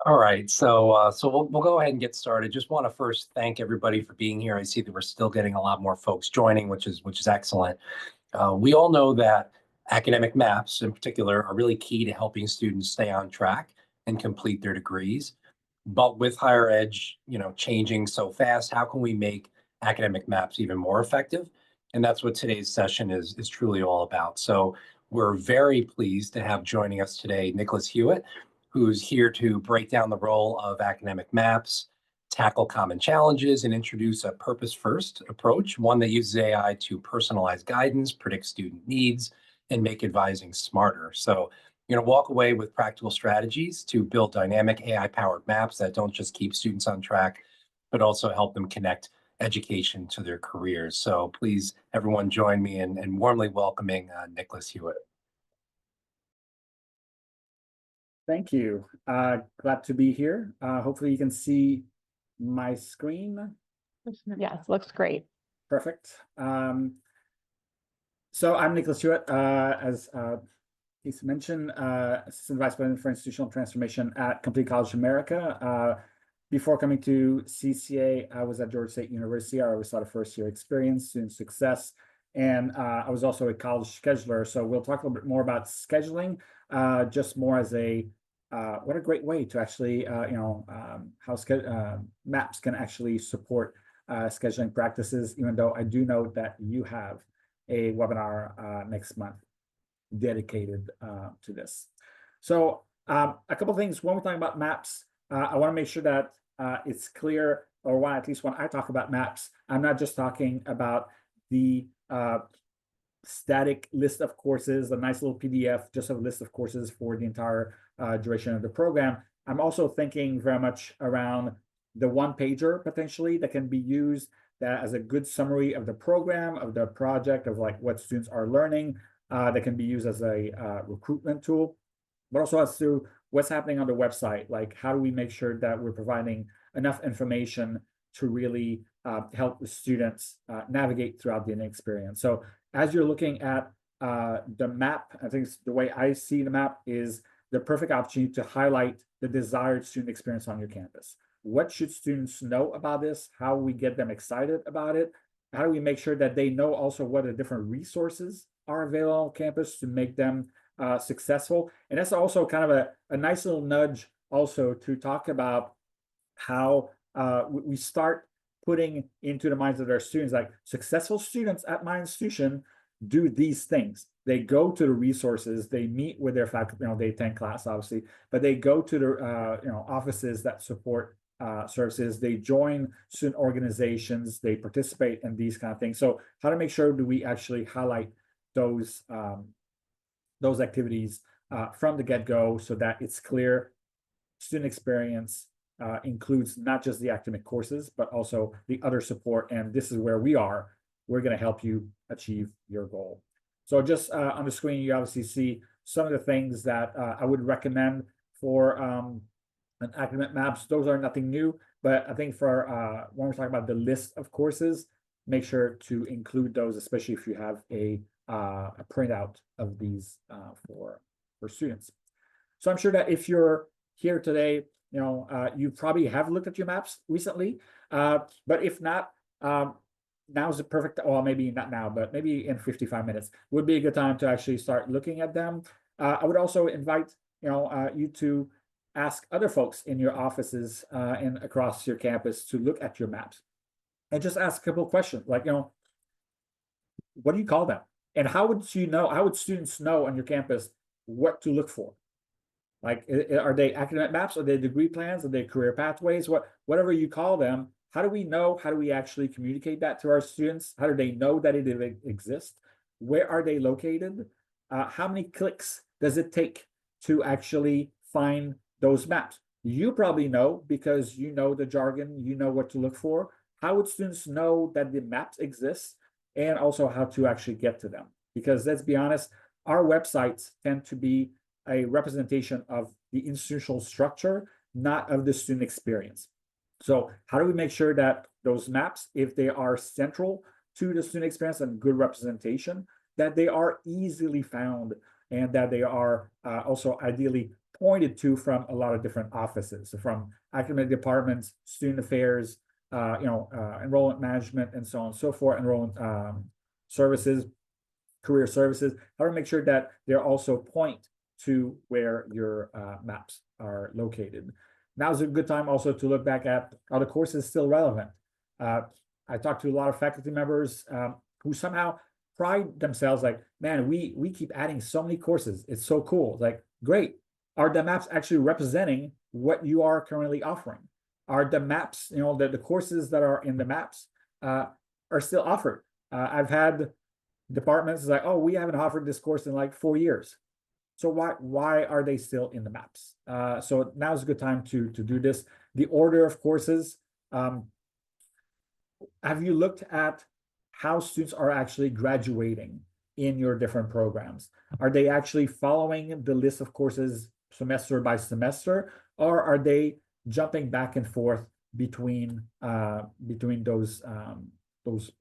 All right, so we'll go ahead and get started. Just want to first thank everybody for being here. I see that we're still getting a lot more folks joining, which is excellent. We all know that academic maps, in particular, are really key to helping students stay on track and complete their degrees. But with higher edge, changing so fast, how can we make academic maps even more effective? And that's what today's session is truly all about. So we're very pleased to have joining us today Nikolas Huot, who's here to break down the role of academic maps, tackle common challenges, and introduce a purpose-first approach, one that uses AI to personalize guidance, predict student needs, and make advising smarter. So you're going to walk away with practical strategies to build dynamic AI-powered maps that don't just keep students on track, but also help them connect education to their careers. So please, everyone, join me in warmly welcoming Nikolas Huot. Thank you. Glad to be here. Hopefully you can see my screen. Yes, looks great. Perfect. So I'm Nikolas Huot, as Keith mentioned, Assistant Vice President for Institutional Transformation at Complete College America. Before coming to CCA, I was at Georgia State University. I always saw the first-year experience, student success, and I was also a college scheduler. So we'll talk a little bit more about scheduling, just more as a what a great way to actually, how maps can actually support scheduling practices, even though I do know that you have a webinar next month dedicated to this. So a couple of things. When we're talking about maps, I want to make sure that it's clear, or why at least when I talk about maps, I'm not just talking about the static list of courses, a nice little PDF, just a list of courses for the entire duration of the program. I'm also thinking very much around the one-pager potentially that can be used that as a good summary of the program, of the project, of like what students are learning, that can be used as a recruitment tool, but also as to what's happening on the website. Like, how do we make sure that we're providing enough information to really help the students navigate throughout the experience? So as you're looking at the map, I think the way I see the map is the perfect opportunity to highlight the desired student experience on your campus. What should students know about this? How we get them excited about it? How do we make sure that they know also what the different resources are available on campus to make them successful? And that's also kind of a nice little nudge also to talk about how we start putting into the minds of our students, like, successful students at my institution do these things. They go to the resources, they meet with their faculty, they attend class obviously, but they go to the offices that support services, they join student organizations, they participate in these kind of things. So how to make sure do we actually highlight those activities from the get-go, so that it's clear student experience includes not just the academic courses, but also the other support. And this is where we're going to help you achieve your goal. So just on the screen, you obviously see some of the things that I would recommend for an academic maps. Those are nothing new, but I think for when we're talking about the list of courses, make sure to include those, especially if you have a printout of these for students. So I'm sure that if you're here today, you probably have looked at your maps recently, but if not, now's the perfect, well, maybe not now, but maybe in 55 minutes would be a good time to actually start looking at them. I would also invite you to ask other folks in your offices and across your campus to look at your maps, and just ask a couple of questions, like, what do you call them? And how would students know on your campus what to look for? Like, are they academic maps? Are they degree plans? Are they career pathways? Whatever you call them, how do we know? How do we actually communicate that to our students? How do they know that it exists? Where are they located? How many clicks does it take to actually find those maps? You probably know, because you know the jargon, you know what to look for. How would students know that the maps exist, and also how to actually get to them? Because let's be honest, our websites tend to be a representation of the institutional structure, not of the student experience. So how do we make sure that those maps, if they are central to the student experience and good representation, that they are easily found, and that they are also ideally pointed to from a lot of different offices, so from academic departments, student affairs, enrollment management, and so on and so forth, enrollment services, career services. How to make sure that they're also point to where your maps are located. Now's a good time also to look back at are the courses still relevant. I talked to a lot of faculty members who somehow pride themselves like, man, we keep adding so many courses. It's so cool. Like, great. Are the maps actually representing what you are currently offering? Are the maps, the courses that are in the maps are still offered? I've had departments like, oh, we haven't offered this course in like 4 years. So why are they still in the maps? So now is a good time to do this. The order of courses. Have you looked at how students are actually graduating in your different programs? Are they actually following the list of courses semester by semester, or are they jumping back and forth between those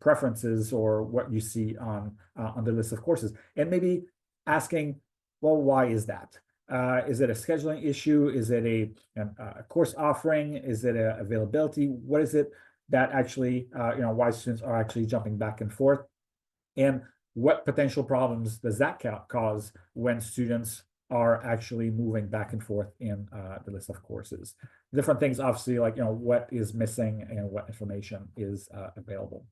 preferences or what you see on the list of courses? And maybe asking, well, why is that? Is it a scheduling issue? Is it a course offering? Is it a availability? What is it that actually, why students are actually jumping back and forth? And what potential problems does that cause when students are actually moving back and forth in the list of courses? Different things, obviously, like, what is missing and what information is available.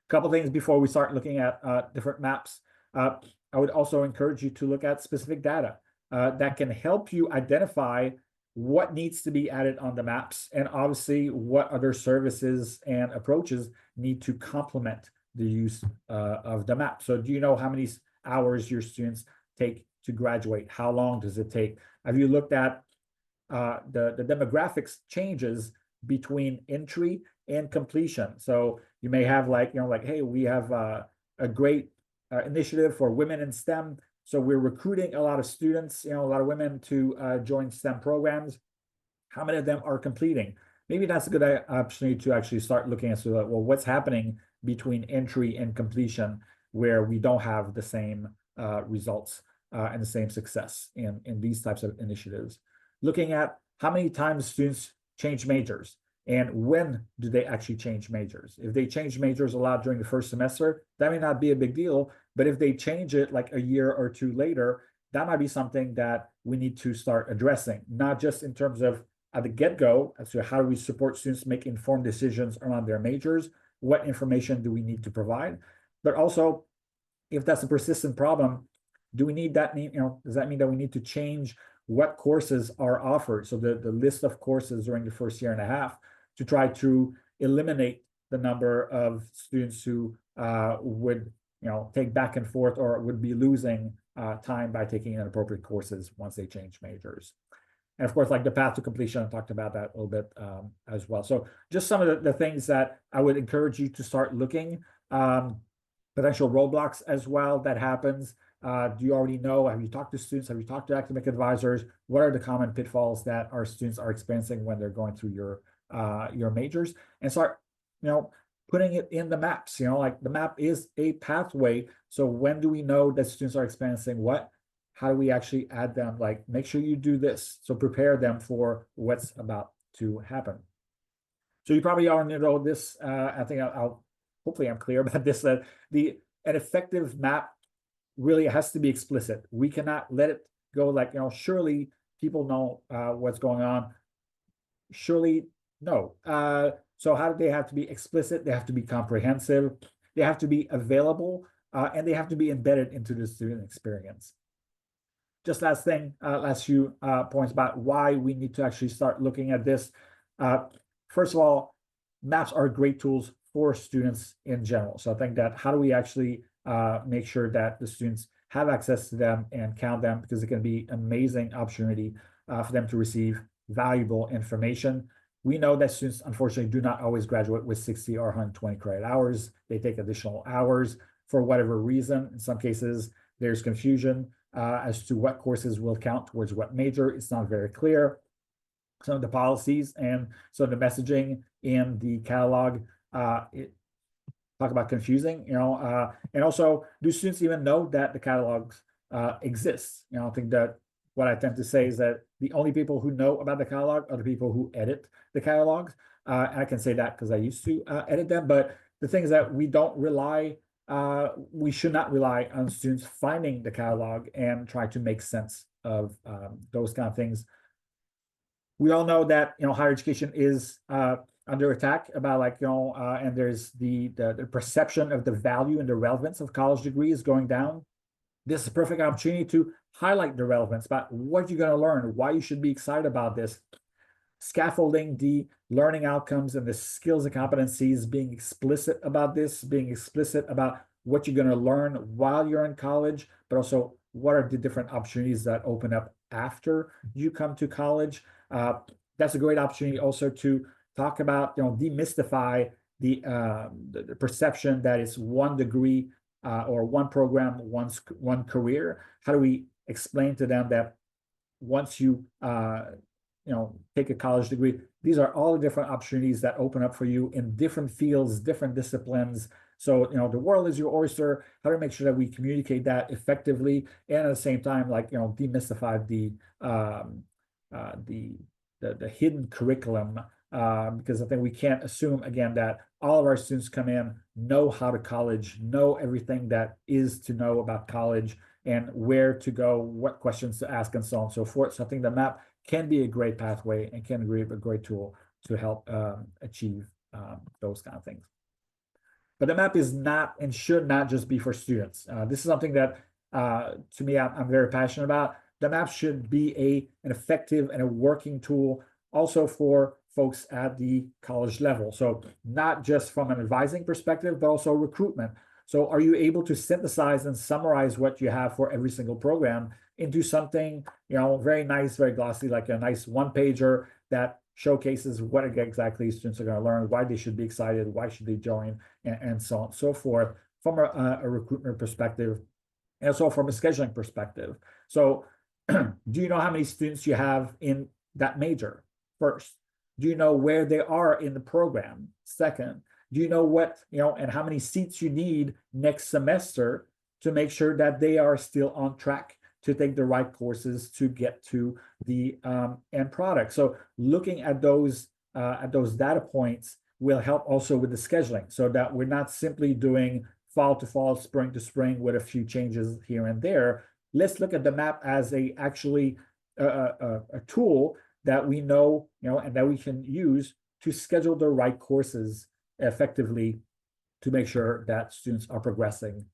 A couple things before we start looking at different maps. I would also encourage you to look at specific data that can help you identify what needs to be added on the maps, and obviously what other services and approaches need to complement the use of the map. So do you know how many hours your students take to graduate? How long does it take? Have you looked at the demographics changes between entry and completion? So you may have hey, we have a great initiative for women in STEM. So we're recruiting a lot of students, a lot of women to join STEM programs. How many of them are completing? Maybe that's a good opportunity to actually start looking at, well, what's happening between entry and completion where we don't have the same results and the same success in these types of initiatives. Looking at how many times students change majors and when do they actually change majors. If they change majors a lot during the first semester, that may not be a big deal, but if they change it like a year or two later, that might be something that we need to start addressing, not just in terms of at the get-go, as to how do we support students make informed decisions around their majors, what information do we need to provide, but also if that's a persistent problem, do we need that, does that mean that we need to change what courses are offered? So the list of courses during the first year and a half to try to eliminate the number of students who would take back and forth or would be losing time by taking inappropriate courses once they change majors. And of course, like the path to completion, I talked about that a little bit as well. So just some of the things that I would encourage you to start looking, potential roadblocks as well that happens. Do you already know? Have you talked to students? Have you talked to academic advisors? What are the common pitfalls that our students are experiencing when they're going through your majors? And start, putting it in the maps. Like the map is a pathway. So when do we know that students are experiencing what? How do we actually add them? Like, make sure you do this. So prepare them for what's about to happen. So you probably already know this. I think hopefully I'm clear about this, that an effective map really has to be explicit. We cannot let it go like, surely people know what's going on. Surely no. So how do they have to be explicit? They have to be comprehensive. They have to be available, and they have to be embedded into the student experience. Just last thing, last few points about why we need to actually start looking at this. First of all, maps are great tools for students in general. So I think that how do we actually make sure that the students have access to them and count them, because it can be an amazing opportunity for them to receive valuable information. We know that students, unfortunately, do not always graduate with 60 or 120 credit hours. They take additional hours for whatever reason. In some cases, there's confusion as to what courses will count towards what major. It's not very clear. Some of the policies and so the messaging in the catalog talk about confusing, and also, do students even know that the catalogs exist? I think that what I tend to say is that the only people who know about the catalog are the people who edit the catalogs. And I can say that because I used to edit them. But the thing is that we should not rely on students finding the catalog and try to make sense of those kind of things. We all know that, higher education is under attack about and there's the perception of the value and the relevance of college degrees going down. This is a perfect opportunity to highlight the relevance about what you're going to learn, why you should be excited about this. Scaffolding the learning outcomes and the skills and competencies, being explicit about this, being explicit about what you're going to learn while you're in college, but also what are the different opportunities that open up after you come to college. That's a great opportunity also to talk about, demystify the perception that it's one degree or one program, one career. How do we explain to them that once you take a college degree, these are all the different opportunities that open up for you in different fields, different disciplines. So, the world is your oyster. How to make sure that we communicate that effectively, and at the same time, demystify the hidden curriculum, because I think we can't assume again that all of our students come in, know how to college, know everything that is to know about college and where to go, what questions to ask, and so on and so forth. So I think the map can be a great pathway and can be a great tool to help achieve those kind of things. But the map is not and should not just be for students. This is something that, to me, I'm very passionate about. The map should be an effective and a working tool also for folks at the college level. So not just from an advising perspective, but also recruitment. So are you able to synthesize and summarize what you have for every single program into something, very nice, very glossy, like a nice one-pager that showcases what exactly students are going to learn, why they should be excited, why should they join, and so on and so forth from a recruitment perspective, and also from a scheduling perspective. So do you know how many students you have in that major? First, do you know where they are in the program? Second, do you know what, and how many seats you need next semester to make sure that they are still on track to take the right courses to get to the end product? So looking at those data points will help also with the scheduling, so that we're not simply doing fall to fall, spring to spring with a few changes here and there. Let's look at the map as actually a tool that we know, and that we can use to schedule the right courses effectively to make sure that students are progressing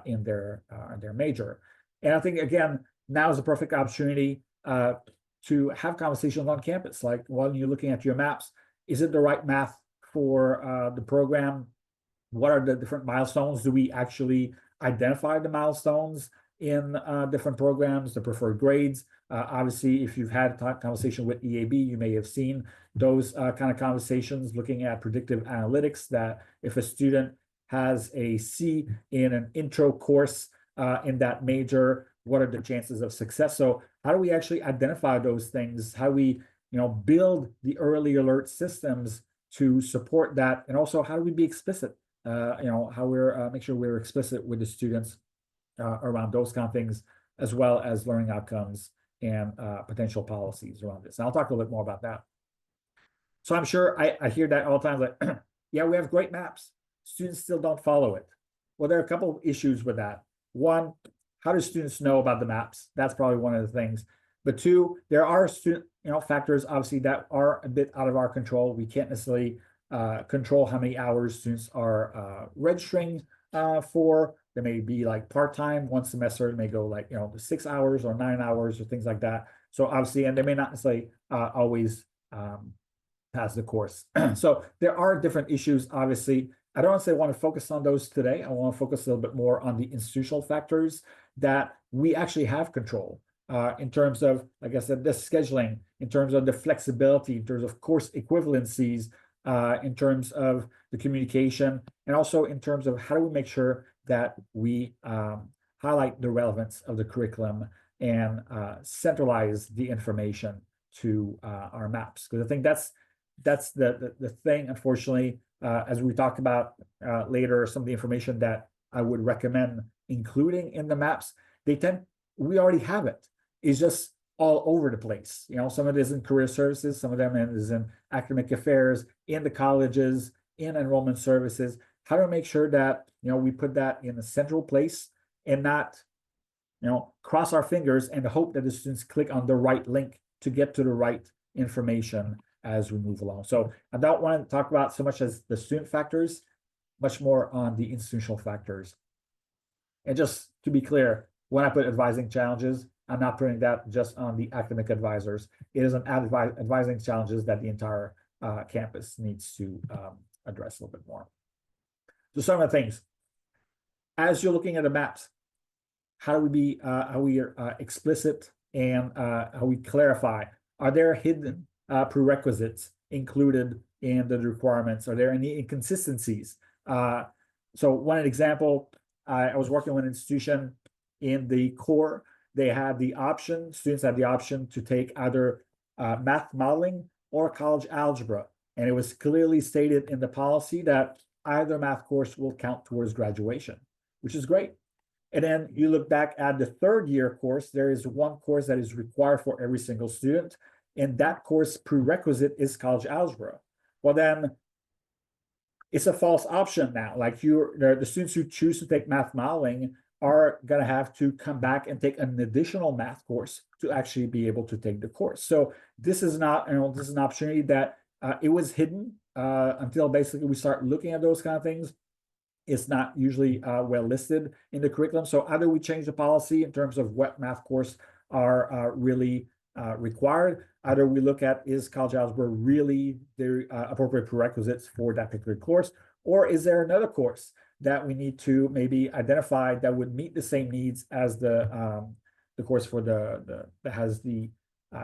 in their major. And I think, again, now is the perfect opportunity to have conversations on campus. Like, while you're looking at your maps, is it the right math for the program? What are the different milestones? Do we actually identify the milestones in different programs, the preferred grades? Obviously, if you've had a conversation with EAB, you may have seen those kind of conversations looking at predictive analytics, that if a student has a C in an intro course in that major, what are the chances of success? So how do we actually identify those things? How do we, build the early alert systems to support that? And also, how do we be explicit? How we're make sure we're explicit with the students around those kind of things, as well as learning outcomes and potential policies around this. And I'll talk a little bit more about that. So I'm sure I hear that all the time, like, yeah, we have great maps. Students still don't follow it. Well, there are a couple of issues with that. One, how do students know about the maps? That's probably one of the things. But two, there are student, factors obviously that are a bit out of our control. We can't necessarily control how many hours students are registering for. There may be like part-time, one semester, it may go like, 6 hours or 9 hours or things like that. So obviously, and they may not necessarily always pass the course. So there are different issues, obviously. I don't necessarily want to focus on those today. I want to focus a little bit more on the institutional factors that we actually have control in terms of, like I said, the scheduling, in terms of the flexibility, in terms of course equivalencies, in terms of the communication, and also in terms of how do we make sure that we highlight the relevance of the curriculum and centralize the information to our maps. Because I think that's the thing, unfortunately, as we talked about later, some of the information that I would recommend including in the maps, we already have it. It's just all over the place. You know, some of it is in career services, some of them is in academic affairs, in the colleges, in enrollment services. How to make sure that, you know, we put that in a central place and not, you know, cross our fingers and hope that the students click on the right link to get to the right information as we move along. So I don't want to talk about so much as the student factors, much more on the institutional factors. And just to be clear, when I put advising challenges, I'm not putting that just on the academic advisors. It is an advising challenges that the entire campus needs to address a little bit more. So some of the things, as you're looking at the maps, how we are explicit and how we clarify? Are there hidden prerequisites included in the requirements? Are there any inconsistencies? So one example, I was working with an institution in the core. They had the option, students had the option to take either math modeling or college algebra. And it was clearly stated in the policy that either math course will count towards graduation, which is great. And then you look back at the third year course, there is one course that is required for every single student. And that course prerequisite is college algebra. Well, then it's a false option now. Like the students who choose to take math modeling are going to have to come back and take an additional math course to actually be able to take the course. So this is not, this is an opportunity that it was hidden until basically we start looking at those kind of things. It's not usually well listed in the curriculum. So either we change the policy in terms of what math course are really required. Either we look at, is college algebra really the appropriate prerequisites for that particular course, or is there another course that we need to maybe identify that would meet the same needs as the course for that has the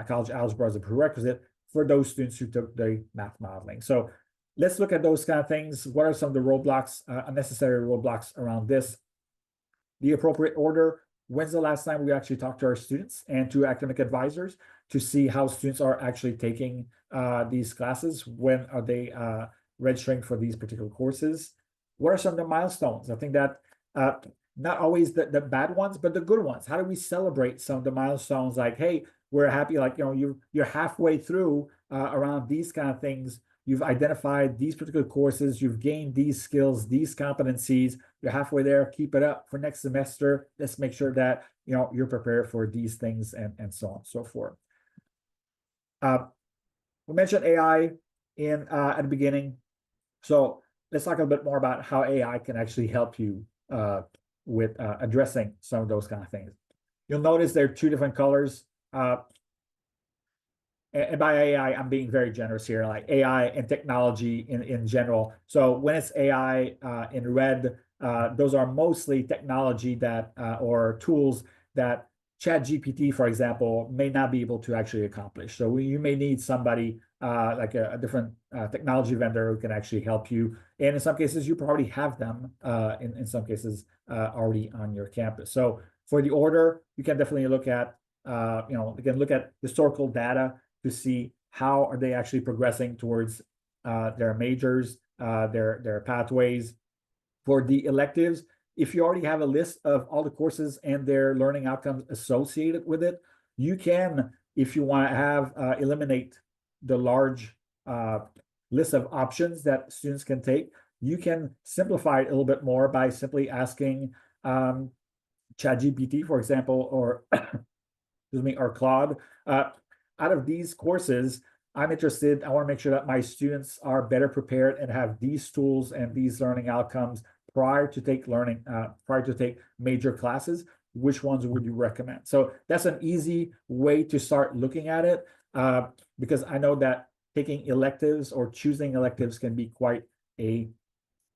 college algebra as a prerequisite for those students who took the math modeling. So let's look at those kind of things. What are some of the roadblocks, unnecessary roadblocks around this? The appropriate order. When's the last time we actually talked to our students and to academic advisors to see how students are actually taking these classes? When are they registering for these particular courses? What are some of the milestones? I think that not always the bad ones, but the good ones. How do we celebrate some of the milestones? Like, hey, we're happy, like, you know, you're halfway through around these kind of things. You've identified these particular courses, you've gained these skills, these competencies, you're halfway there, keep it up for next semester. Let's make sure that, you know, you're prepared for these things and so on and so forth. We mentioned AI at the beginning. So let's talk a bit more about how AI can actually help you with addressing some of those kind of things. You'll notice there are two different colors. And by AI, I'm being very generous here, like AI and technology in general. So when it's AI in red, those are mostly technology that or tools that ChatGPT, for example, may not be able to actually accomplish. So you may need somebody like a different technology vendor who can actually help you. And in some cases, you probably have them in some cases already on your campus. So for the order, you can definitely look at, you can look at historical data to see how are they actually progressing towards their majors, their pathways. For the electives, if you already have a list of all the courses and their learning outcomes associated with it, you can, if you want to have, eliminate the large list of options that students can take, you can simplify it a little bit more by simply asking ChatGPT, for example, or excuse me, or Claude, out of these courses, I'm interested, I want to make sure that my students are better prepared and have these tools and these learning outcomes prior to take major classes. Which ones would you recommend? So that's an easy way to start looking at it, because I know that taking electives or choosing electives can be quite a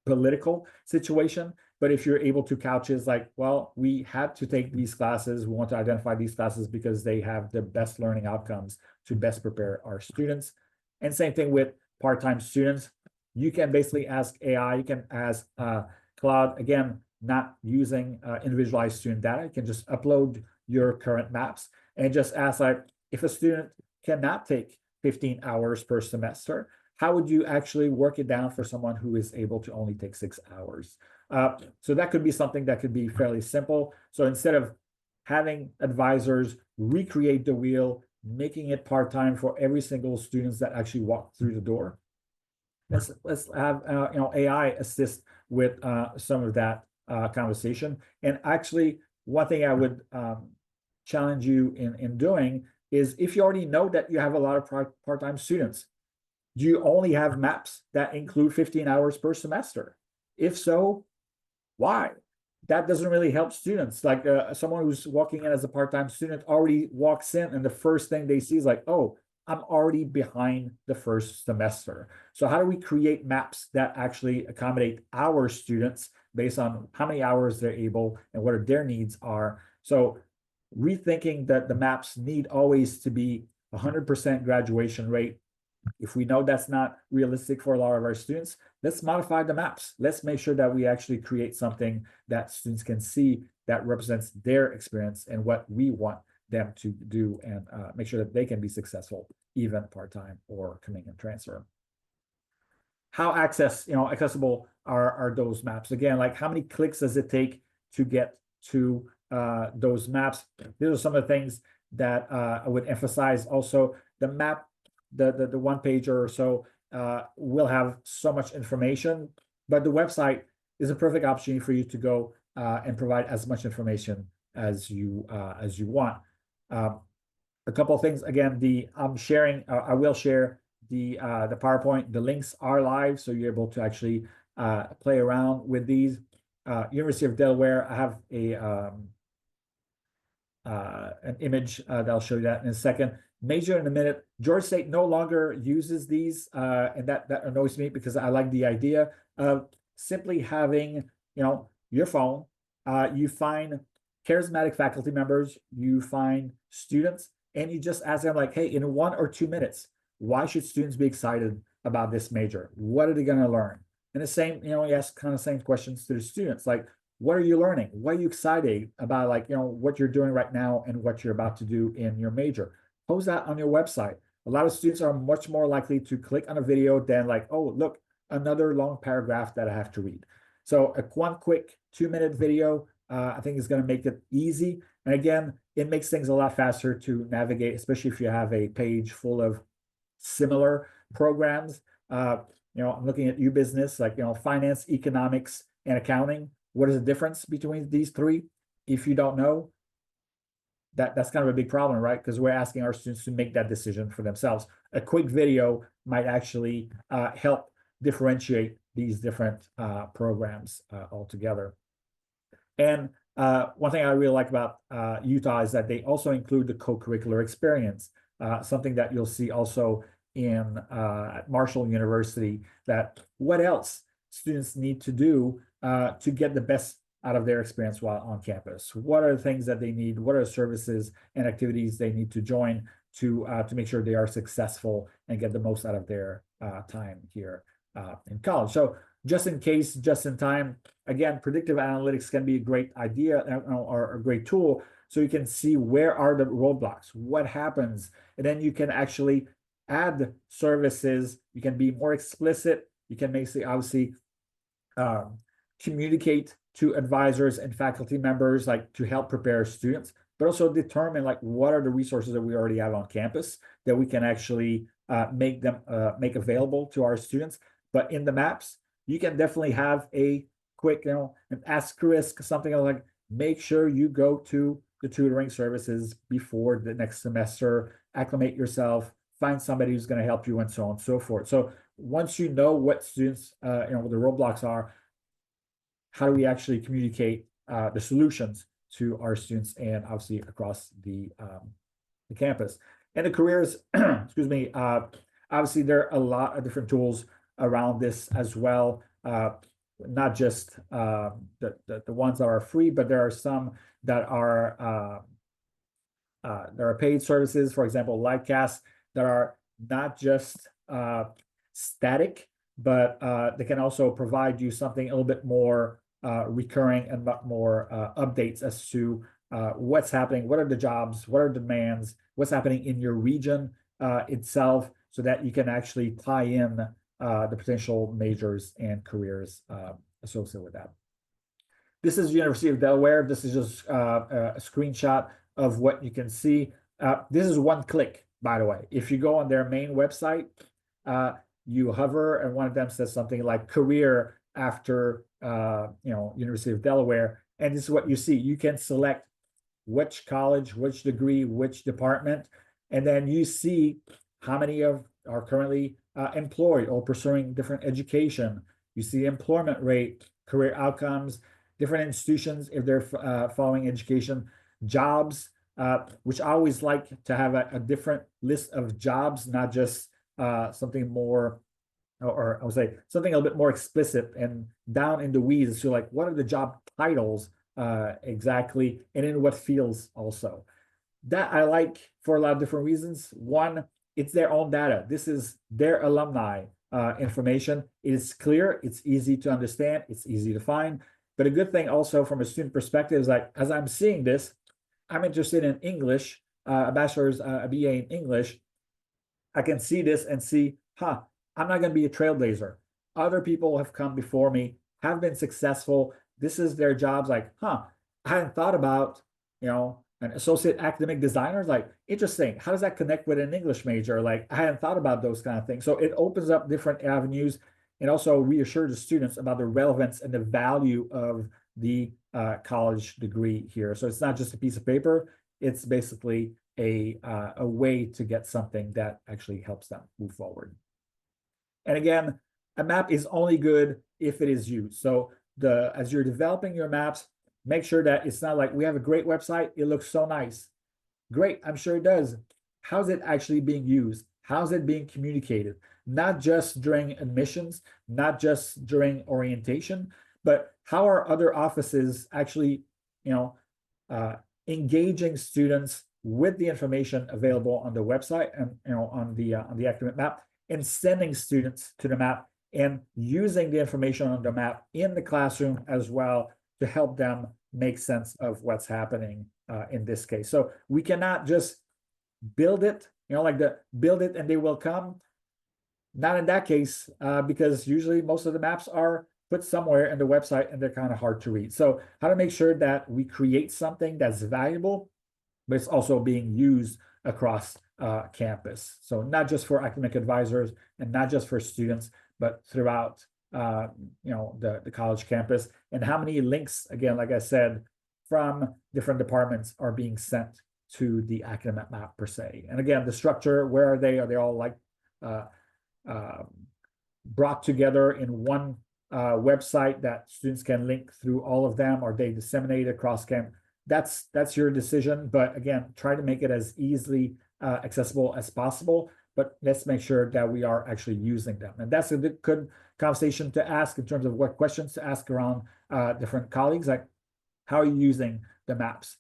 political situation. But if you're able to couch it like, well, we had to take these classes, we want to identify these classes because they have the best learning outcomes to best prepare our students. And same thing with part-time students. You can basically ask AI, you can ask Claude, again, not using individualized student data. You can just upload your current maps and just ask, like, if a student cannot take 15 hours per semester, how would you actually work it down for someone who is able to only take 6 hours? So that could be something that could be fairly simple. So instead of having advisors recreate the wheel, making it part-time for every single students that actually walk through the door. Let's have AI assist with some of that conversation. And actually, one thing I would challenge you in doing is, if you already know that you have a lot of part-time students, do you only have maps that include 15 hours per semester? If so, why? That doesn't really help students. Like someone who's walking in as a part-time student already walks in, and the first thing they see is like, oh, I'm already behind the first semester. So how do we create maps that actually accommodate our students based on how many hours they're able and what their needs are? So rethinking that the maps need always to be 100% graduation rate. If we know that's not realistic for a lot of our students, let's modify the maps. Let's make sure that we actually create something that students can see that represents their experience and what we want them to do, and make sure that they can be successful, even part-time or coming in transfer. How accessible are those maps? Again, like how many clicks does it take to get to those maps? These are some of the things that I would emphasize. Also, the map, the one pager or so will have so much information, but the website is a perfect opportunity for you to go and provide as much information as you want. A couple of things. Again, I'm sharing. I will share the PowerPoint. The links are live, so you're able to actually play around with these. University of Delaware. I have an image that I'll show you that in a second. Major in a minute. Georgia State no longer uses these, and that annoys me, because I like the idea of simply having your phone. You find charismatic faculty members, you find students, and you just ask them, like, hey, in 1 or 2 minutes, why should students be excited about this major? What are they going to learn? And the same, you ask kind of same questions to the students, like, what are you learning? What are you excited about, like, what you're doing right now and what you're about to do in your major? Post that on your website. A lot of students are much more likely to click on a video than like, oh, look, another long paragraph that I have to read. So one quick 2-minute video, I think is going to make it easy. And again, it makes things a lot faster to navigate, especially if you have a page full of similar programs. I'm looking at business, like, finance, economics, and accounting. What is the difference between these three? If you don't know, that's kind of a big problem, right? Because we're asking our students to make that decision for themselves. A quick video might actually help differentiate these different programs altogether. And one thing I really like about Utah is that they also include the co-curricular experience, something that you'll see also in at Marshall University, that what else students need to do to get the best out of their experience while on campus. What are the things that they need? What are the services and activities they need to join to make sure they are successful and get the most out of their time here in college? So just in case, just in time, again, predictive analytics can be a great idea or a great tool, so you can see where are the roadblocks, what happens, and then you can actually add services. You can be more explicit. You can obviously communicate to advisors and faculty members, like, to help prepare students, but also determine, like, what are the resources that we already have on campus that we can actually make available to our students. But in the maps, you can definitely have a quick, an asterisk, something like, make sure you go to the tutoring services before the next semester, acclimate yourself, find somebody who's going to help you, and so on and so forth. So once you know what students, what the roadblocks are, how do we actually communicate the solutions to our students and obviously across the campus? And the careers, excuse me, obviously there are a lot of different tools around this as well, not just the ones that are free, but there are some that are paid services, for example, Livecast, that are not just static, but they can also provide you something a little bit more recurring and more updates as to what's happening, what are the jobs, what are demands, what's happening in your region itself, so that you can actually tie in the potential majors and careers associated with that. This is University of Delaware. This is just a screenshot of what you can see. This is one click, by the way. If you go on their main website, you hover, and one of them says something like career after, University of Delaware. And this is what you see. You can select which college, which degree, which department, and then you see how many are currently employed or pursuing different education. You see employment rate, career outcomes, different institutions if they're following education, jobs, which I always like to have a different list of jobs, not just something more, or I would say something a little bit more explicit and down in the weeds. So like, what are the job titles exactly, and in what fields also? That I like for a lot of different reasons. One, it's their own data. This is their alumni information. It is clear, it's easy to understand, it's easy to find. But a good thing also from a student perspective is like, as I'm seeing this, I'm interested in English, a bachelor's, a BA in English. I can see this and see, I'm not going to be a trailblazer. Other people have come before me, have been successful. This is their jobs. Like, I hadn't thought about, an associate academic designer. Like, interesting. How does that connect with an English major? Like, I hadn't thought about those kind of things. So it opens up different avenues and also reassures the students about the relevance and the value of the college degree here. So it's not just a piece of paper. It's basically a way to get something that actually helps them move forward. And again, a map is only good if it is used. So as you're developing your maps, make sure that it's not like, we have a great website, it looks so nice. Great, I'm sure it does. How's it actually being used? How's it being communicated? Not just during admissions, not just during orientation, but how are other offices actually, engaging students with the information available on the website and on the academic map, and sending students to the map and using the information on the map in the classroom as well to help them make sense of what's happening in this case. So we cannot just build it, build it and they will come. Not in that case, because usually most of the maps are put somewhere in the website and they're kind of hard to read. So how to make sure that we create something that's valuable, but it's also being used across campus. So not just for academic advisors and not just for students, but throughout the college campus. And how many links, again, like I said, from different departments are being sent to the academic map per se. And again, the structure, where are they? Are they all like brought together in one website that students can link through all of them? Are they disseminated across camp? That's your decision. But again, try to make it as easily accessible as possible. But let's make sure that we are actually using them. And that's a good conversation to ask in terms of what questions to ask around different colleagues, like how are you using the maps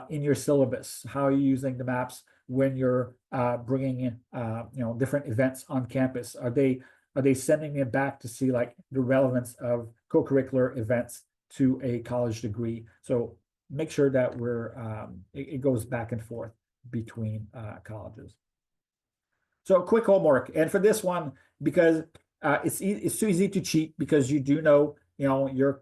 in your syllabus? How are you using the maps when you're bringing in different events on campus? Are they sending it back to see like the relevance of co-curricular events to a college degree? So make sure that it goes back and forth between colleges. So quick homework, and for this one, because it's too easy to cheat, because you do know your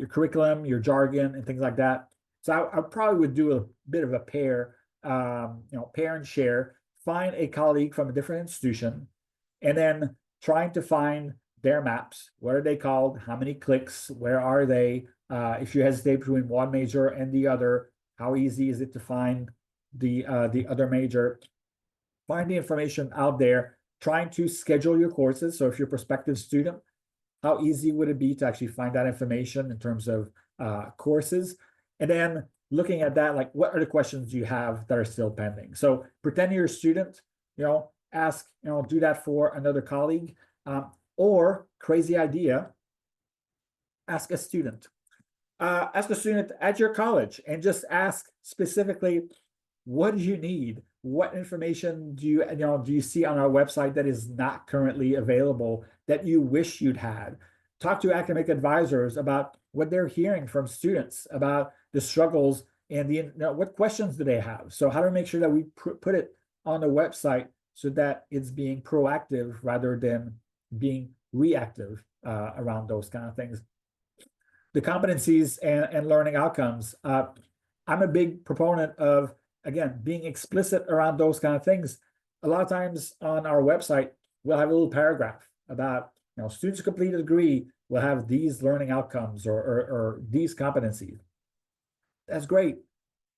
curriculum, your jargon, and things like that. So I probably would do a bit of a pair and share. Find a colleague from a different institution, and then trying to find their maps. What are they called? How many clicks? Where are they? If you hesitate between one major and the other, how easy is it to find the other major? Find the information out there, trying to schedule your courses. So if you're a prospective student, how easy would it be to actually find that information in terms of courses? And then looking at that, like, what are the questions you have that are still pending? So pretend you're a student, ask, do that for another colleague, or crazy idea, ask a student. Ask a student at your college and just ask specifically, what do you need? What information do you see on our website that is not currently available that you wish you'd had? Talk to academic advisors about what they're hearing from students about the struggles and what questions do they have. So how to make sure that we put it on the website so that it's being proactive rather than being reactive around those kind of things. The competencies and learning outcomes. I'm a big proponent of, again, being explicit around those kind of things. A lot of times on our website, we'll have a little paragraph about, students who complete a degree will have these learning outcomes or these competencies. That's great.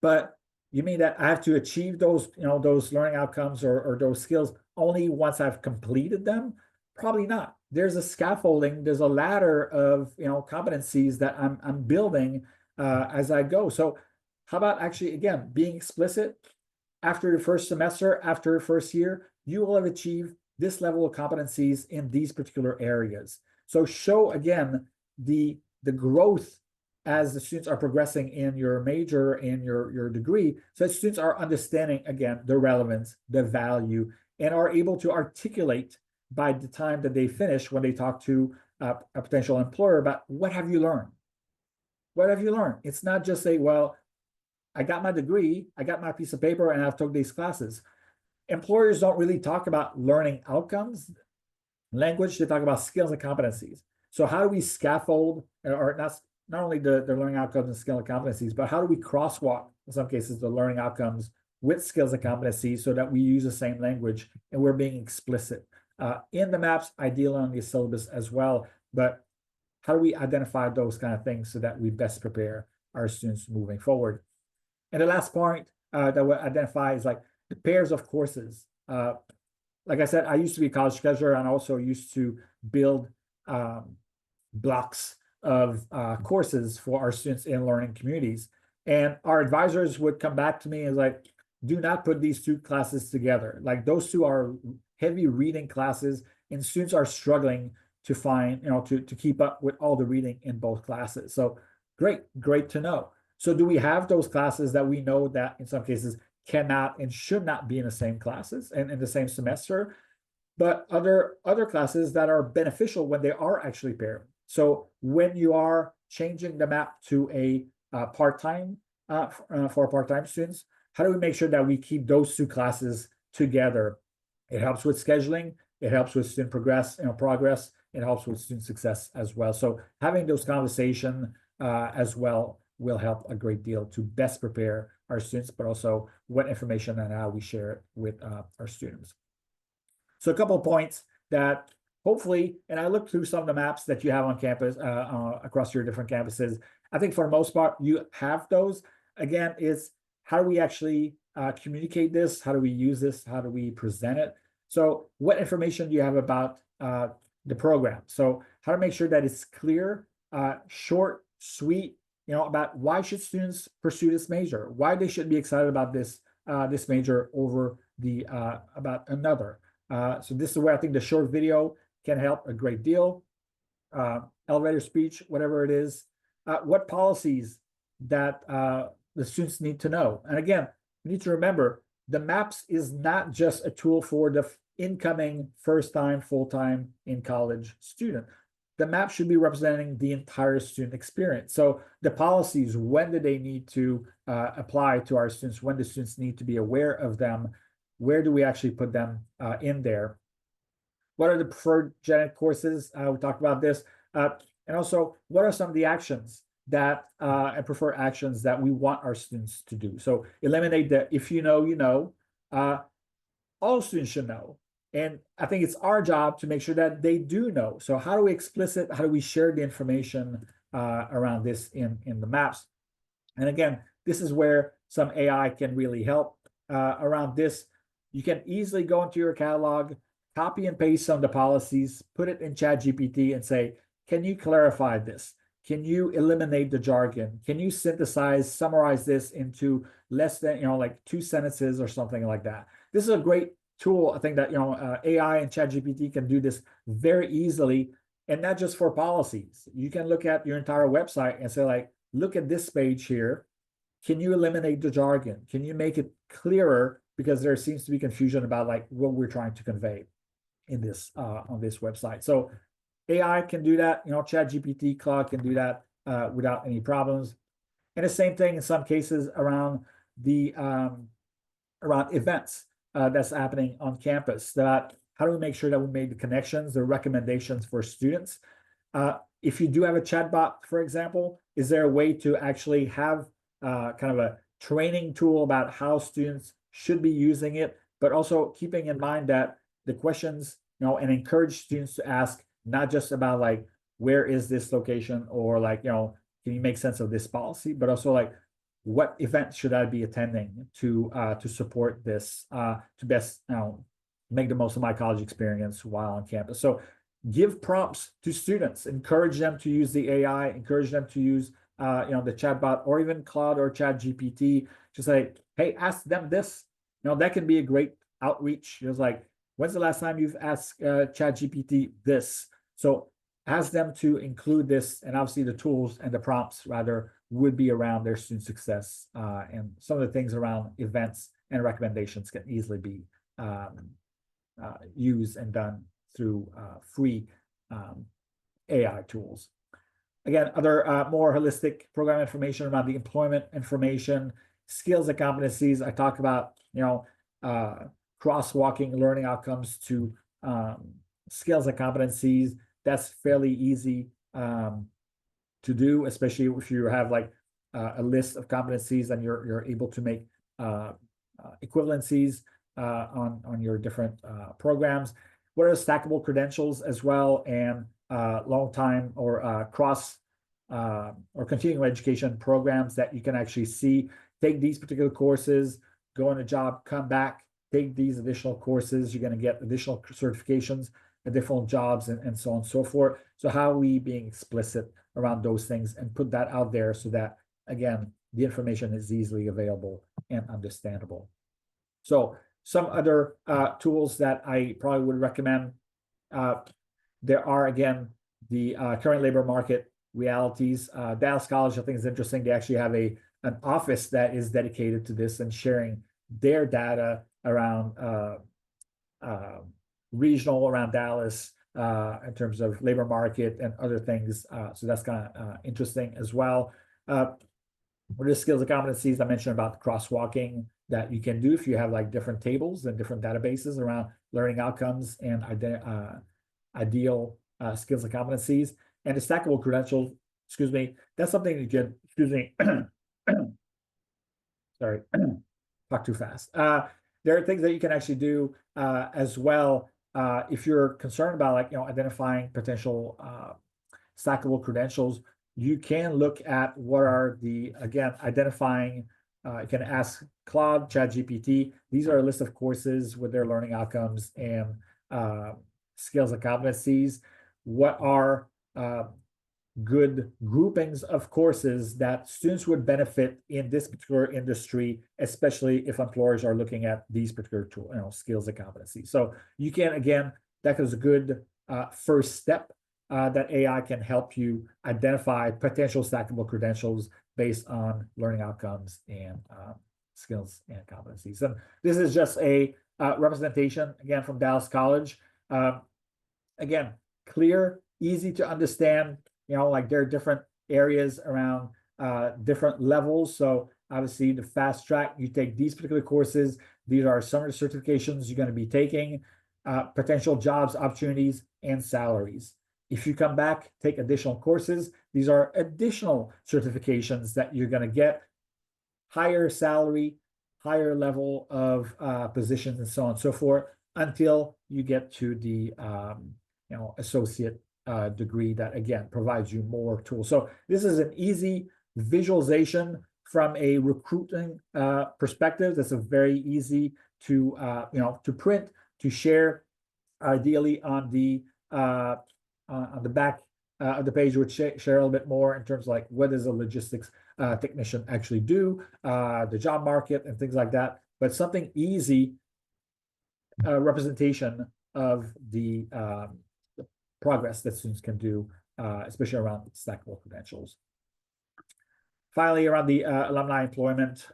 But you mean that I have to achieve those, those learning outcomes or those skills only once I've completed them? Probably not. There's a scaffolding, there's a ladder of, competencies that I'm building as I go. So how about actually, again, being explicit? After the first semester, after the first year, you will have achieved this level of competencies in these particular areas. So show, again, the growth as the students are progressing in your major and your degree, so that students are understanding, again, the relevance, the value, and are able to articulate by the time that they finish when they talk to a potential employer about what have you learned? What have you learned? It's not just say, well, I got my degree, I got my piece of paper, and I've took these classes. Employers don't really talk about learning outcomes, language, they talk about skills and competencies. So how do we scaffold, or not only the learning outcomes and skill and competencies, but how do we crosswalk, in some cases, the learning outcomes with skills and competencies so that we use the same language and we're being explicit. In the maps, ideally on the syllabus as well, but how do we identify those kind of things so that we best prepare our students moving forward? And the last point that we'll identify is like the pairs of courses. Like I said, I used to be a college treasurer and also used to build blocks of courses for our students in learning communities. And our advisors would come back to me and like, do not put these two classes together. Like those two are heavy reading classes and students are struggling to find, to keep up with all the reading in both classes. So great to know. So do we have those classes that we know that in some cases cannot and should not be in the same classes and in the same semester, but other classes that are beneficial when they are actually paired? So when you are changing the map to a part-time for part-time students, how do we make sure that we keep those two classes together? It helps with scheduling, it helps with student progress, it helps with student success as well. So having those conversations as well will help a great deal to best prepare our students, but also what information and how we share it with our students. So a couple of points that hopefully, and I looked through some of the maps that you have on campus, across your different campuses. I think for the most part, you have those. Again, is how do we actually communicate this? How do we use this? How do we present it? So what information do you have about the program? So how to make sure that it's clear, short, sweet, about why should students pursue this major? Why they should be excited about this this major over the about another. So this is where I think the short video can help a great deal. Elevator speech, whatever it is. What policies that the students need to know. And again, you need to remember, the MAPS is not just a tool for the incoming first-time, full-time in college student. The map should be representing the entire student experience. So the policies, when do they need to apply to our students? When do students need to be aware of them? Where do we actually put them in there? What are the preferred genetic courses? We talked about this. And also, what are some of the actions that and prefer actions that we want our students to do? So eliminate the if you know, you know. All students should know. And I think it's our job to make sure that they do know. So how do we how do we share the information around this in the maps? And again, this is where some AI can really help around this. You can easily go into your catalog, copy and paste some of the policies, put it in ChatGPT and say, can you clarify this? Can you eliminate the jargon? Can you summarize this into less than, like 2 sentences or something like that? This is a great tool. I think that, AI and ChatGPT can do this very easily, and not just for policies. You can look at your entire website and say, like, look at this page here. Can you eliminate the jargon? Can you make it clearer? Because there seems to be confusion about like what we're trying to convey in this on this website. So AI can do that, ChatGPT, Claude can do that without any problems. And the same thing in some cases around the around events that's happening on campus. That how do we make sure that we made the connections, the recommendations for students? If you do have a chatbot, for example, is there a way to actually have kind of a training tool about how students should be using it, but also keeping in mind that the questions, and encourage students to ask not just about like, where is this location, or like, can you make sense of this policy, but also like, what event should I be attending to support this, to best, make the most of my college experience while on campus. So give prompts to students, encourage them to use the AI, encourage them to use the chatbot, or even Claude or Chat GPT. Just like, hey, ask them this. That can be a great outreach. Just like, when's the last time you've asked Chat GPT this? So ask them to include this, and obviously the tools and the prompts rather would be around their student success, and some of the things around events and recommendations can easily be used and done through free AI tools. Again, other more holistic program information around the employment information, skills and competencies. I talk about, crosswalking learning outcomes to skills and competencies. That's fairly easy to do, especially if you have like a list of competencies and you're able to make equivalencies on your different programs. What are stackable credentials as well, and long time or cross or continuing education programs that you can actually see. Take these particular courses, go on a job, come back, take these additional courses. You're going to get additional certifications, additional jobs, and so on and so forth. So how are we being explicit around those things and put that out there so that, again, the information is easily available and understandable. So some other tools that I probably would recommend. There are, again, the current labor market realities. Dallas College, I think, is interesting. They actually have an office that is dedicated to this and sharing their data around regional around Dallas in terms of labor market and other things. So that's kind of interesting as well. What are the skills and competencies I mentioned about the crosswalking that you can do if you have like different tables and different databases around learning outcomes and ideal skills and competencies, and the stackable credentials. Excuse me. That's something you can. Excuse me. Sorry, talk too fast. There are things that you can actually do as well if you're concerned about like identifying potential stackable credentials. You can look at what are the, again, identifying. You can ask Claude, Chat GPT. These are a list of courses with their learning outcomes and skills and competencies. What are good groupings of courses that students would benefit in this particular industry, especially if employers are looking at these particular tool, skills and competencies. So you can, again, that is a good first step that AI can help you identify potential stackable credentials based on learning outcomes and skills and competencies. And this is just a representation, again, from Dallas College. Again, clear, easy to understand, like there are different areas around different levels. So obviously the fast track, you take these particular courses. These are some of the certifications you're going to be taking, potential jobs, opportunities, and salaries. If you come back, take additional courses, these are additional certifications that you're going to get, higher salary, higher level of positions, and so on and so forth, until you get to the associate degree that, again, provides you more tools. So this is an easy visualization from a recruiting perspective. That's a very easy to to print, to share, ideally on the back of the page, would share a little bit more in terms of like what does a logistics technician actually do, the job market and things like that. But something easy representation of the progress that students can do, especially around stackable credentials. Finally, around the alumni employment,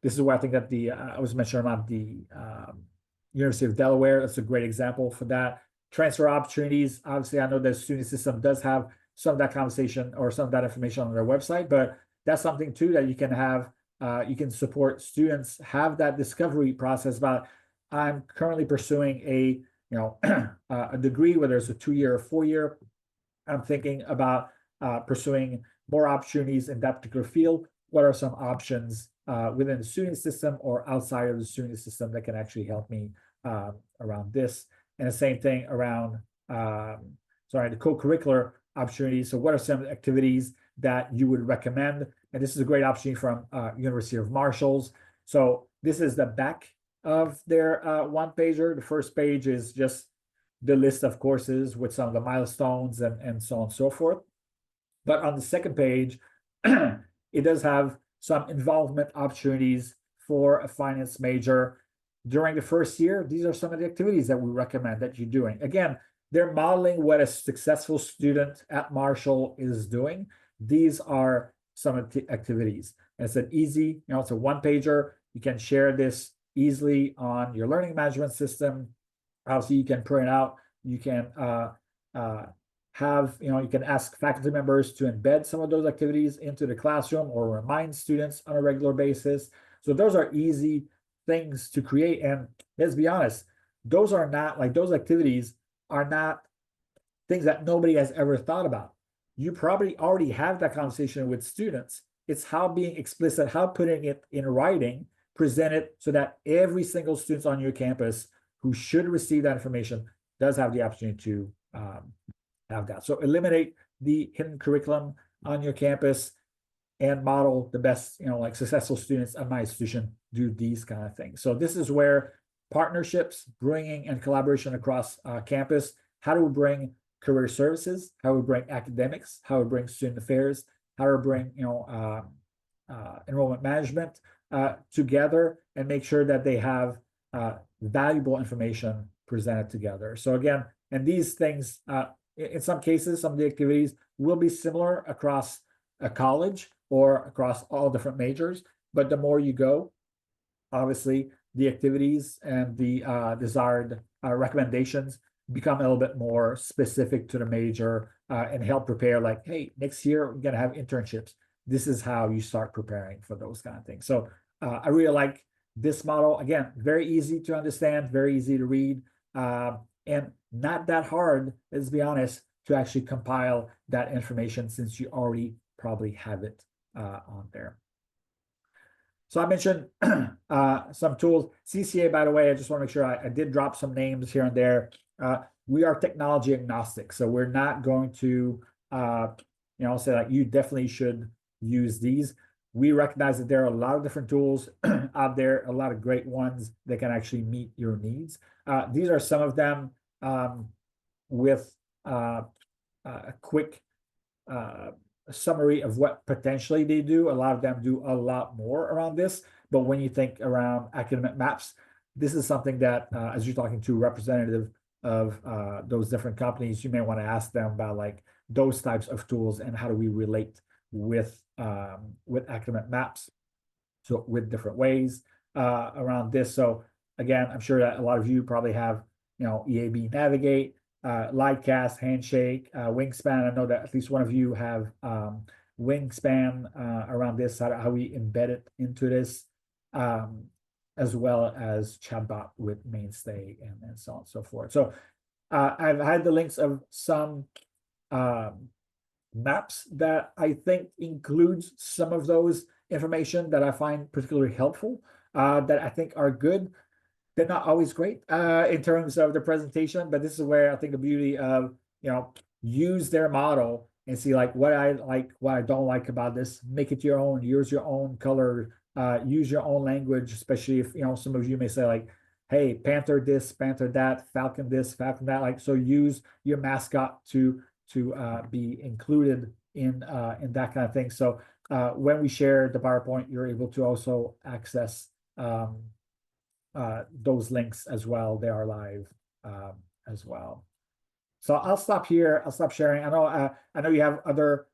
this is where I think that I was mentioning about the University of Delaware. That's a great example for that. Transfer opportunities. Obviously, I know the student system does have some of that conversation or some of that information on their website, but that's something too that you can have. You can support students have that discovery process about, I'm currently pursuing a a degree, whether it's a 2-year or 4-year. I'm thinking about pursuing more opportunities in that particular field. what are some options within the student system or outside of the student system that can actually help me around this. And the same thing around, the co-curricular opportunities. So what are some activities that you would recommend? And this is a great opportunity from University of Marshall's. So this is the back of their one pager. The first page is just the list of courses with some of the milestones and so on and so forth. But on the second page, it does have some involvement opportunities for a finance major during the first year. These are some of the activities that we recommend that you're doing. Again, they're modeling what a successful student at Marshall is doing. These are some of the activities. And it's an easy, it's a one pager. You can share this easily on your learning management system. Obviously, you can print out, you can you can ask faculty members to embed some of those activities into the classroom or remind students on a regular basis. So those are easy things to create. And let's be honest, those are not like those activities are not things that nobody has ever thought about. You probably already have that conversation with students. It's how being explicit, how putting it in writing, present it so that every single student on your campus who should receive that information does have the opportunity to have that. So eliminate the hidden curriculum on your campus and model the best, like successful students at my institution do these kind of things. So this is where partnerships, bringing and collaboration across campus, how do we bring career services, how do we bring academics, how do we bring student affairs, how do we bring, enrollment management together and make sure that they have valuable information presented together. So again, and these things, in some cases, some of the activities will be similar across a college or across all different majors, but the more you go, obviously, the activities and the desired recommendations become a little bit more specific to the major and help prepare like, hey, next year we're going to have internships. This is how you start preparing for those kind of things. So I really like this model. Again, very easy to understand, very easy to read, and not that hard, let's be honest, to actually compile that information since you already probably have it on there. So I mentioned some tools. CCA, by the way, I just want to make sure I did drop some names here and there. We are technology agnostic, so we're not going to, say like you definitely should use these. We recognize that there are a lot of different tools out there, a lot of great ones that can actually meet your needs. These are some of them with a quick summary of what potentially they do. A lot of them do a lot more around this, but when you think around academic maps, this is something that as you're talking to a representative of those different companies, you may want to ask them about like those types of tools and how do we relate with academic maps, so with different ways around this. So again, I'm sure that a lot of you probably have EAB Navigate, Lightcast, Handshake, Wingspan. I know that at least one of you have Wingspan around this, how we embed it into this, as well as Chatbot with Mainstay and so on and so forth. So I've had the links of some maps that I think includes some of those information that I find particularly helpful, that I think are good. They're not always great in terms of the presentation, but this is where I think the beauty of, use their model and see like what I like, what I don't like about this, make it your own, use your own color, use your own language, especially if, some of you may say like, hey, Panther this, Panther that, Falcon this, Falcon that, like, so use your mascot to be included in that kind of thing. So when we share the PowerPoint, you're able to also access those links as well. They are live as well. So I'll stop here. I'll stop sharing. I know you have other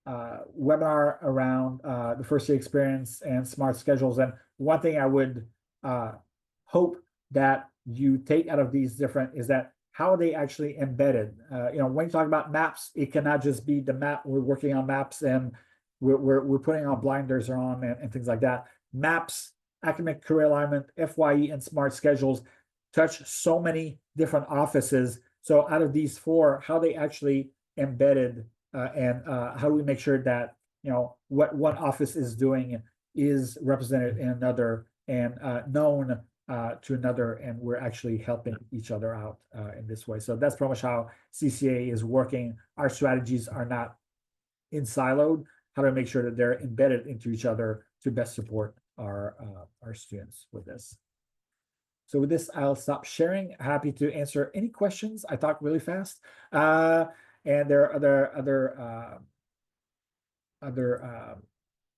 webinar around the first year experience and smart schedules. And one thing I would hope that you take out of these different is that how are they actually embedded? When you talk about maps, it cannot just be the map. We're working on maps and we're putting on blinders on and things like that. Maps, academic career alignment, FYE, and smart schedules touch so many different offices. So out of these four, how they actually embedded and how do we make sure that what one office is doing is represented in another and known to another, and we're actually helping each other out in this way. So that's pretty much how CCA is working. Our strategies are not in siloed, how to make sure that they're embedded into each other to best support our students with this. So with this, I'll stop sharing. Happy to answer any questions. I talk really fast. And there are other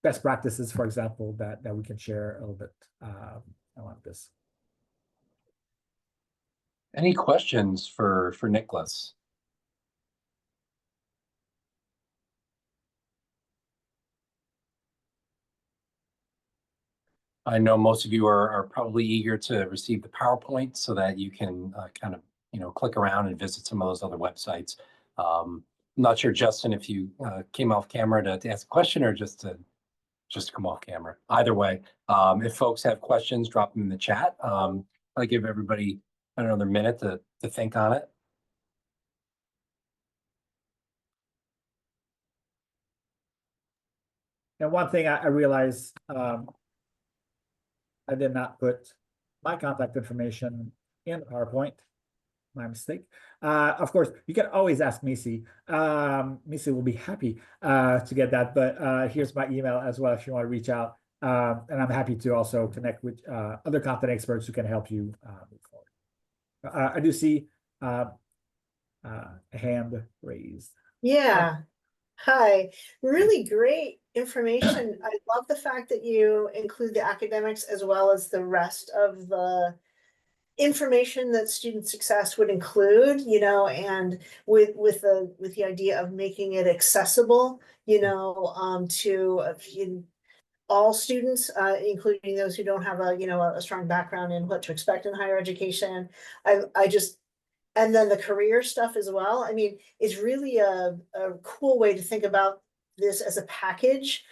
best practices, for example, that we can share a little bit on this. Any questions for Nikolas? I know most of you are probably eager to receive the PowerPoint so that you can kind of, click around and visit some of those other websites. I'm not sure, Justin, if you came off camera to ask a question or just to come off camera. Either way, if folks have questions, drop them in the chat. I'll give everybody another minute to think on it. And one thing I realized, I did not put my contact information in PowerPoint. My mistake. Of course, you can always ask Missy. Missy will be happy to get that. But here's my email as well if you want to reach out. And I'm happy to also connect with other content experts who can help you move forward. I do see a hand raised. Yeah. Hi. Really great information. I love the fact that you include the academics as well as the rest of the information that student success would include, and with the idea of making it accessible, to all students, including those who don't have a strong background in what to expect in higher education. And then the career stuff as well. I mean, it's really a cool way to think about this as a package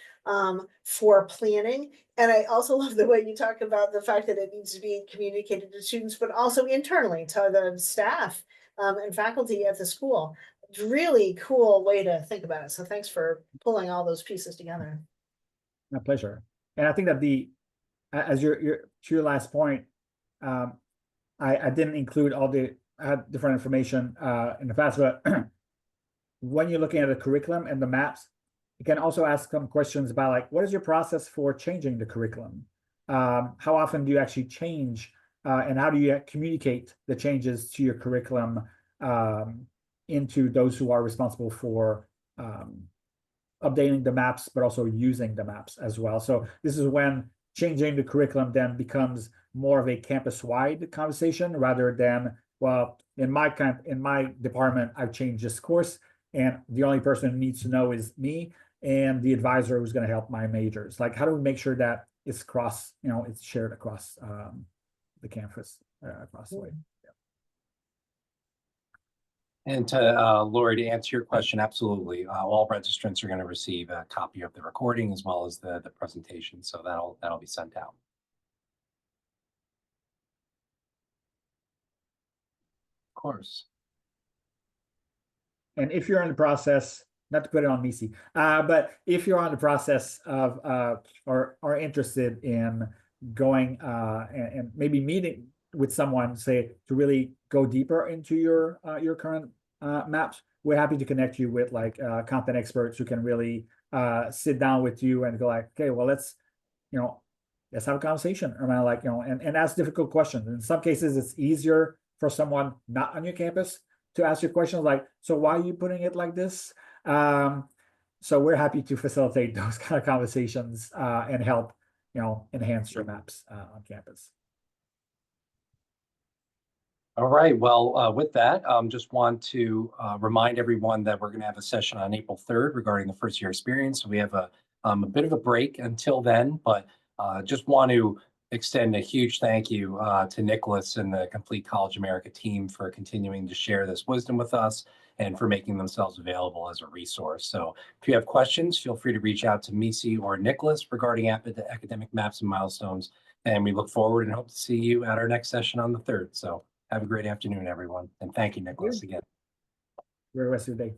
for planning. And I also love the way you talk about the fact that it needs to be communicated to students, but also internally to the staff and faculty at the school. It's a really cool way to think about it. So thanks for pulling all those pieces together. My pleasure. And I think that as to your last point, I didn't include all the different information in the past, but when you're looking at the curriculum and the maps, you can also ask some questions about like, what is your process for changing the curriculum? How often do you actually change and how do you communicate the changes to your curriculum into those who are responsible for updating the maps, but also using the maps as well. So this is when changing the curriculum then becomes more of a campus-wide conversation rather than, well, in my department, I've changed this course, and the only person who needs to know is me and the advisor who's going to help my majors. Like, how do we make sure that it's it's shared across the campus, across the way? And to Lori, to answer your question, absolutely. All registrants are going to receive a copy of the recording as well as the presentation. So that'll be sent out. Of course. And if you're in the process, not to put it on Missy, but if you're on the process of or are interested in going and maybe meeting with someone, say, to really go deeper into your current maps, we're happy to connect you with like content experts who can really sit down with you and go like, okay, well, let's have a conversation around like, and ask difficult questions. In some cases, it's easier for someone not on your campus to ask you questions like, so why are you putting it like this? So we're happy to facilitate those kind of conversations and help, enhance your maps on campus. All right. Well, with that, just want to remind everyone that we're going to have a session on April 3rd regarding the first year experience. So we have a bit of a break until then, but just want to extend a huge thank you to Nikolas and the Complete College America team for continuing to share this wisdom with us and for making themselves available as a resource. So if you have questions, feel free to reach out to Missy or Nikolas regarding academic maps and milestones. And we look forward and hope to see you at our next session on the 3rd. So have a great afternoon, everyone. And thank you, Nikolas, again. Great rest of your day.